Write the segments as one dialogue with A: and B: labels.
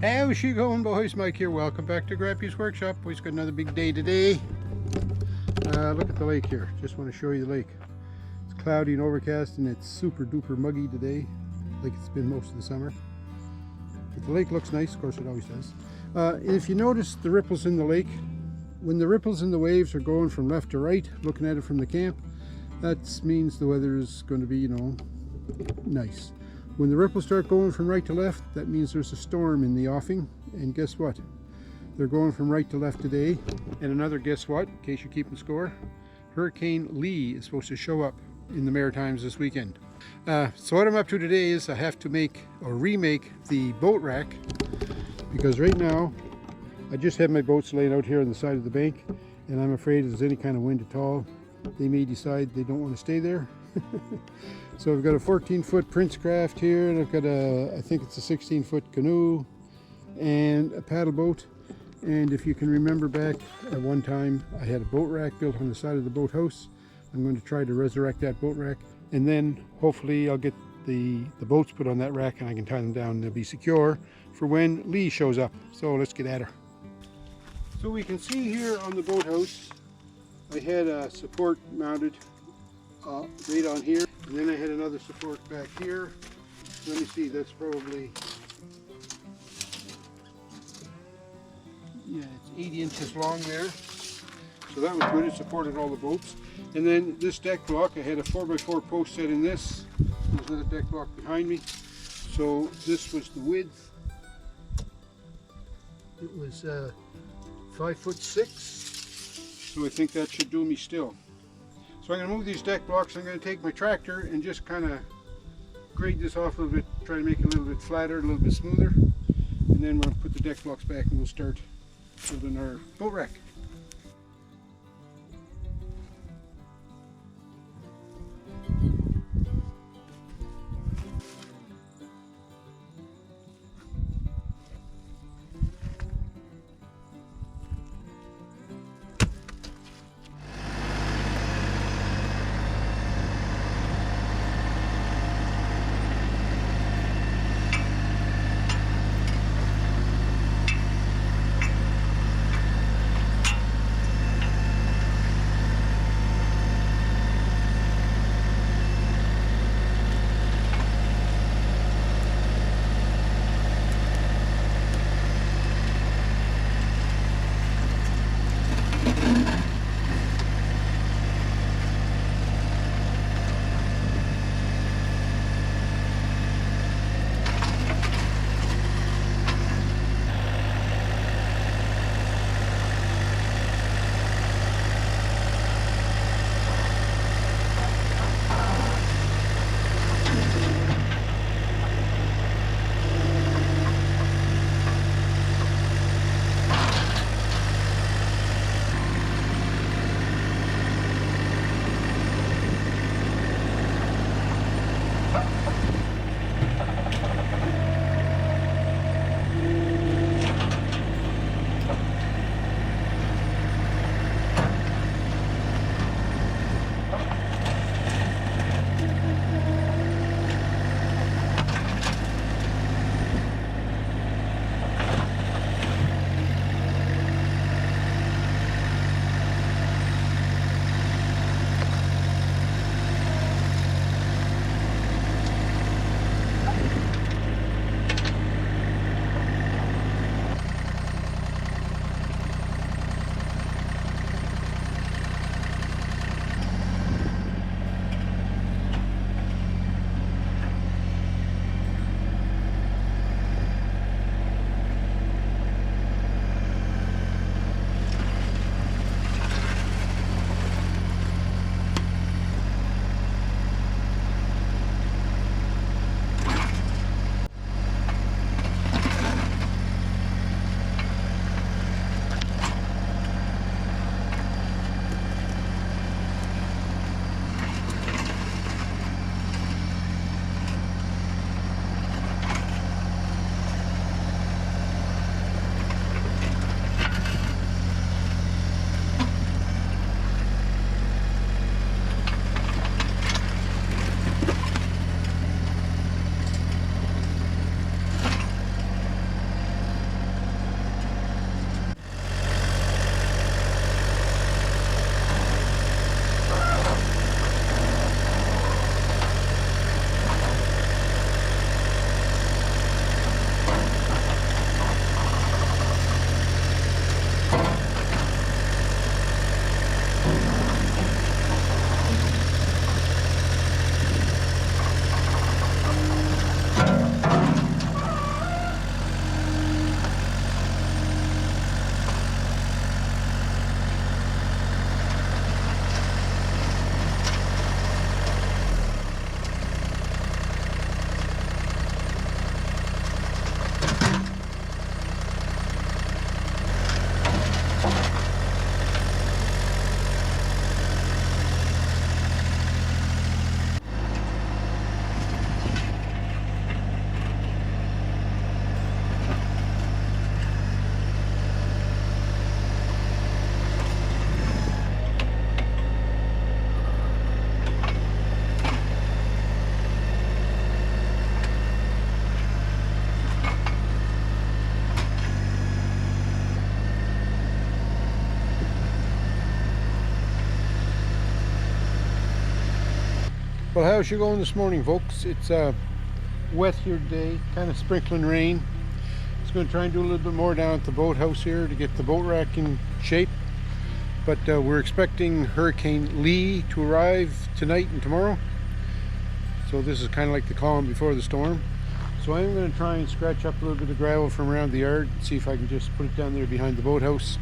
A: How's she going, boys? Mike here. Welcome back to Grampie's workshop. We've got another big day today. Look at the lake here. Just want to show you the lake. It's cloudy and overcast and it's super duper muggy today, like it's been most of the summer. But the lake looks nice, of course it always does. If you notice the ripples in the lake, when the ripples in the waves are going from left to right, looking at it from the camp, that means the weather is going to be, nice. When the ripples start going from right to left, that means there's a storm in the offing. And guess what? They're going from right to left today. And another guess what, in case you're keeping score, Hurricane Lee is supposed to show up in the Maritimes this weekend. So what I'm up to today is I have to make or remake the boat rack, because right now I just have my boats laying out here on the side of the bank, and I'm afraid if there's any kind of wind at all, they may decide they don't want to stay there. So I've got a 14-foot Prince Craft here, and I've got I think it's a 16-foot canoe and a paddle boat. And if you can remember back at one time, I had a boat rack built on the side of the boathouse. I'm going to try to resurrect that boat rack, and then hopefully I'll get the boats put on that rack and I can tie them down and they'll be secure for when Lee shows up. So let's get at her. So we can see here on the boathouse, I had a support mounted right on here, and then I had another support back here. Let me see, that's probably, yeah, it's 80 inches long there. So that was good, it supported all the boats. And then this deck block, I had a 4x4 post set in this. There's another deck block behind me. So this was the width. It was 5'6". So I think that should do me still. So I'm going to move these deck blocks. I'm going to take my tractor and just kind of grade this off a little bit, try to make it a little bit flatter, a little bit smoother. And then we'll put the deck blocks back and we'll start building our boat rack. Well, how's you going this morning, folks? It's wet here today, kind of sprinkling rain. It's going to try and do a little bit more down at the boathouse here to get the boat rack in shape. But we're expecting Hurricane Lee to arrive tonight and tomorrow. So this is kind of like the calm before the storm. So I'm going to try and scratch up a little bit of gravel from around the yard and see if I can just put it down there behind the boathouse.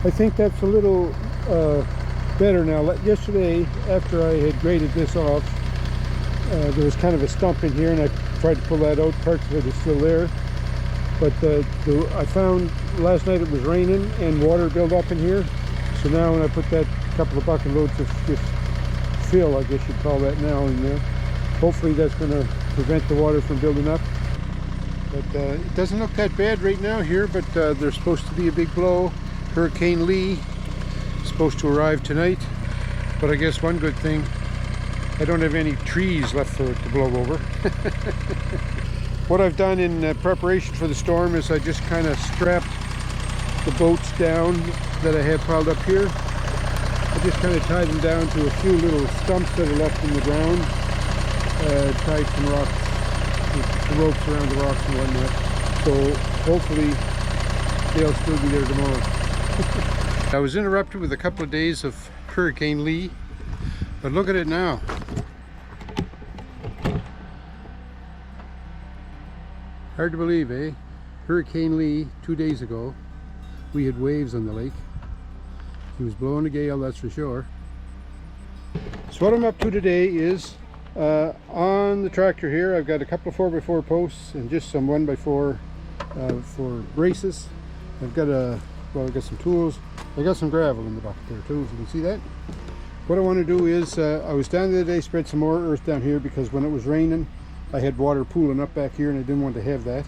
A: I think that's a little better now. Yesterday, after I had graded this off, there was kind of a stump in here, and I tried to pull that out. Parts of it is still there. But I found last night it was raining and water built up in here. So now when I put that couple of bucket loads of just fill, I guess you'd call that now, in there, hopefully that's going to prevent the water from building up. But it doesn't look that bad right now here, but there's supposed to be a big blow. Hurricane Lee is supposed to arrive tonight, but I guess one good thing, I don't have any trees left for it to blow over. What I've done in preparation for the storm is I just kind of strapped the boats down that I have piled up here. I just kind of tied them down to a few little stumps that are left in the ground, tied some rocks, the ropes around the rocks and whatnot, so hopefully they'll still be there tomorrow. I was interrupted with a couple of days of Hurricane Lee, but look at it now. Hard to believe, eh? Hurricane Lee, 2 days ago, we had waves on the lake. He was blowing a gale, that's for sure. So what I'm up to today is, on the tractor here, I've got a couple of 4x4 posts and just some 1x4 for braces. I've got some tools. I got some gravel in the bucket there too, if you can see that. What I want to do is, I was down the other day, spread some more earth down here because when it was raining, I had water pooling up back here and I didn't want to have that.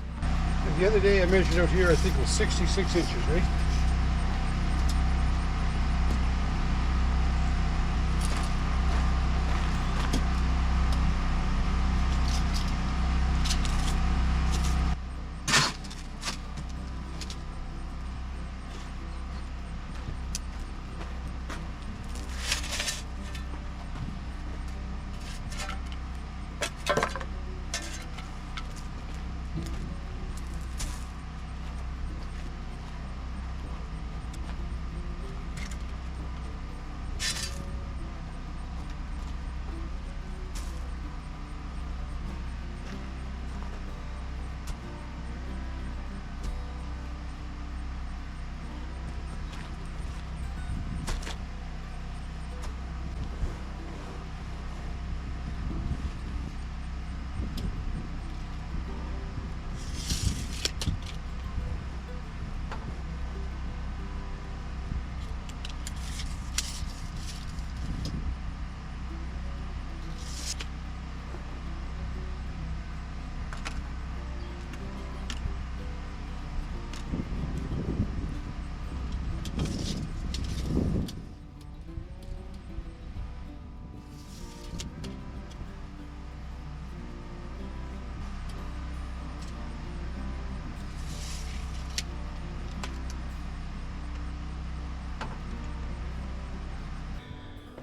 A: And the other day I measured out here, I think it was 66 inches, right?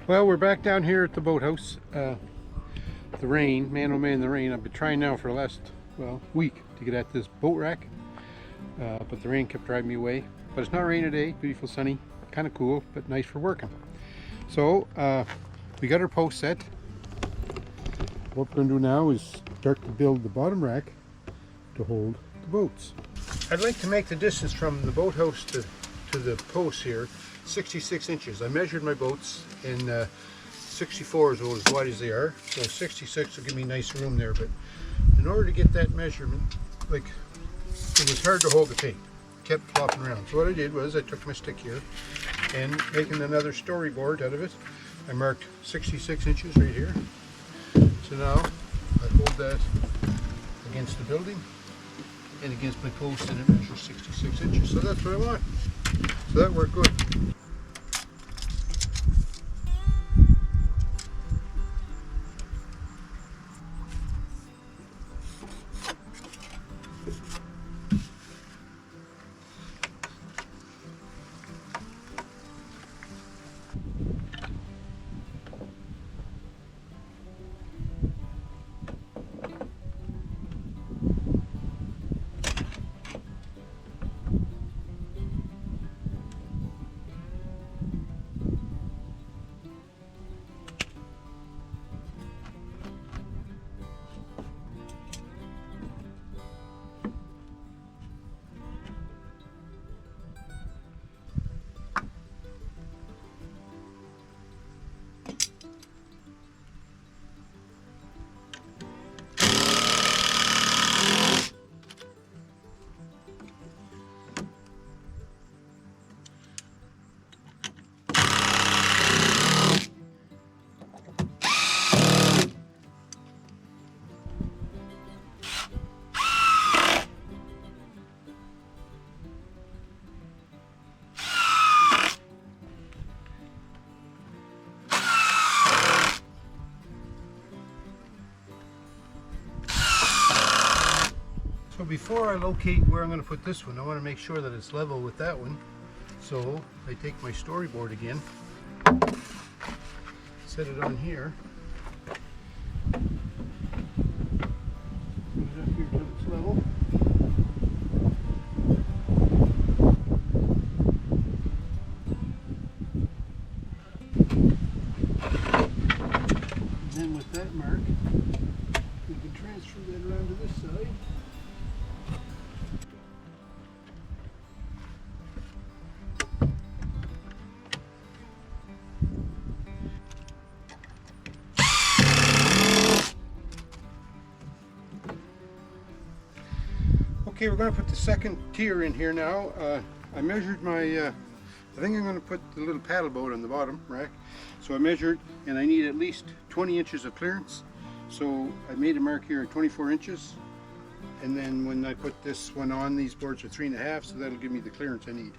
A: Well, we're back down here at the boathouse. The rain, man oh man, the rain. I've been trying now for the last, well, week to get at this boat rack. But the rain kept driving me away. But it's not raining today, beautiful sunny, kind of cool, but nice for working. So, we got our post set. What we're going to do now is start to build the bottom rack to hold the boats. I'd like to make the distance from the boathouse to the posts here 66 inches. I measured my boats in 64 is as wide as they are, so 66 will give me nice room there. But in order to get that measurement, like, it was hard to hold the tape. It kept flopping around. So what I did was I took my stick here and making another storyboard out of it, I marked 66 inches right here. So now I hold that against the building and against my post, and it measures 66 inches. So that's what I want. So that worked good. So before I locate where I'm going to put this one, I want to make sure that it's level with that one. So I take my storyboard again, set it on here, put it up here till it's level. And then with that mark, we can transfer that around to this side. Okay, we're going to put the second tier in here now. I measured my, I think I'm going to put the little paddle boat on the bottom rack. So I measured, and I need at least 20 inches of clearance. So I made a mark here at 24 inches. And then when I put this one on, these boards are 3.5, so that'll give me the clearance I need.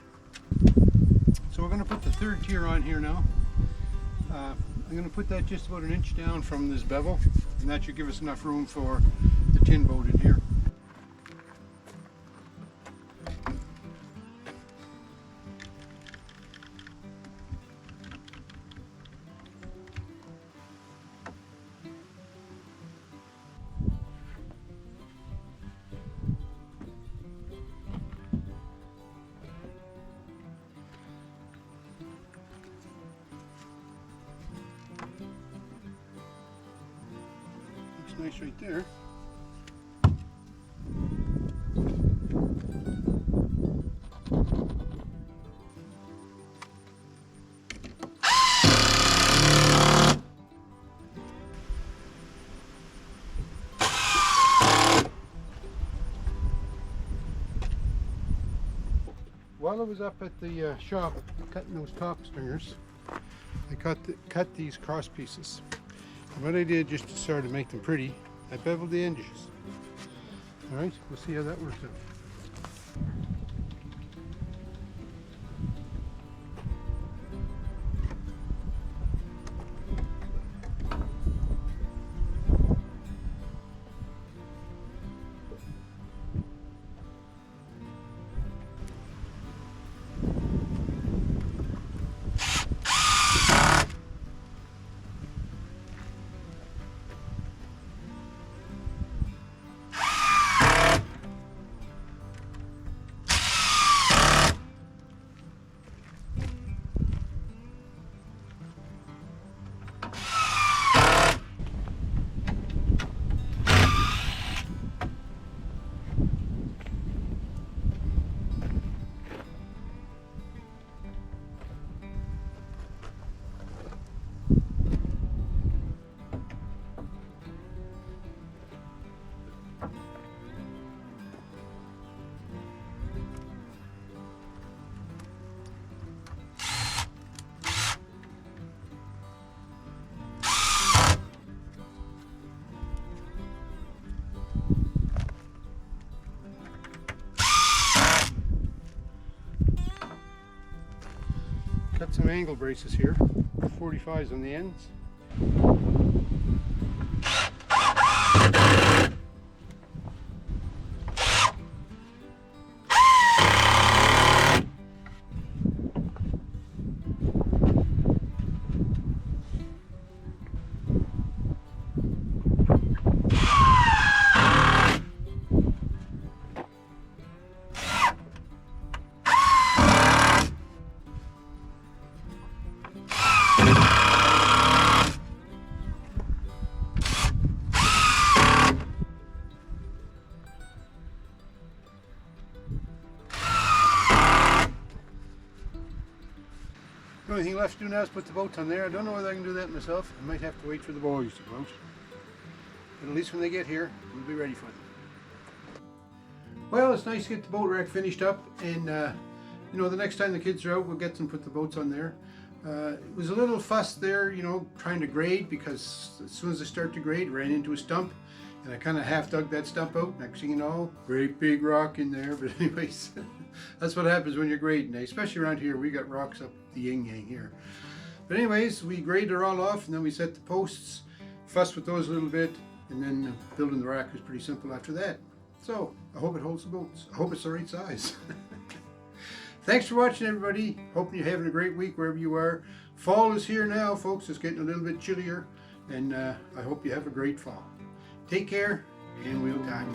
A: So we're going to put the third tier on here now. I'm going to put that just about an inch down from this bevel, and that should give us enough room for the tin boat in here. Nice right there. While I was up at the shop cutting those top stringers, I cut these cross pieces. And what I did just to sort of make them pretty, I beveled the edges. Alright, we'll see how that works out. new angle braces here, 45s on the ends. The only thing left to do now is put the boats on there. I don't know whether I can do that myself. I might have to wait for the boys to go out. But at least when they get here, we'll be ready for them. Well, it's nice to get the boat rack finished up, and you know, the next time the kids are out, we'll get them, put the boats on there. It was a little fuss there, you know, trying to grade, because as soon as I start to grade, ran into a stump, and I kind of half dug that stump out. Next thing you know, great big rock in there. But anyways, that's what happens when you're grading, especially around here. We got rocks up the yin-yang here. But anyways, we graded her all off, and then we set the posts, fussed with those a little bit, and then building the rack was pretty simple after that. So I hope it holds the boats. I hope it's the right size. Thanks for watching, everybody. Hoping you're having a great week wherever you are. Fall is here now, folks. It's getting a little bit chillier, and I hope you have a great fall. Take care, and we'll talk.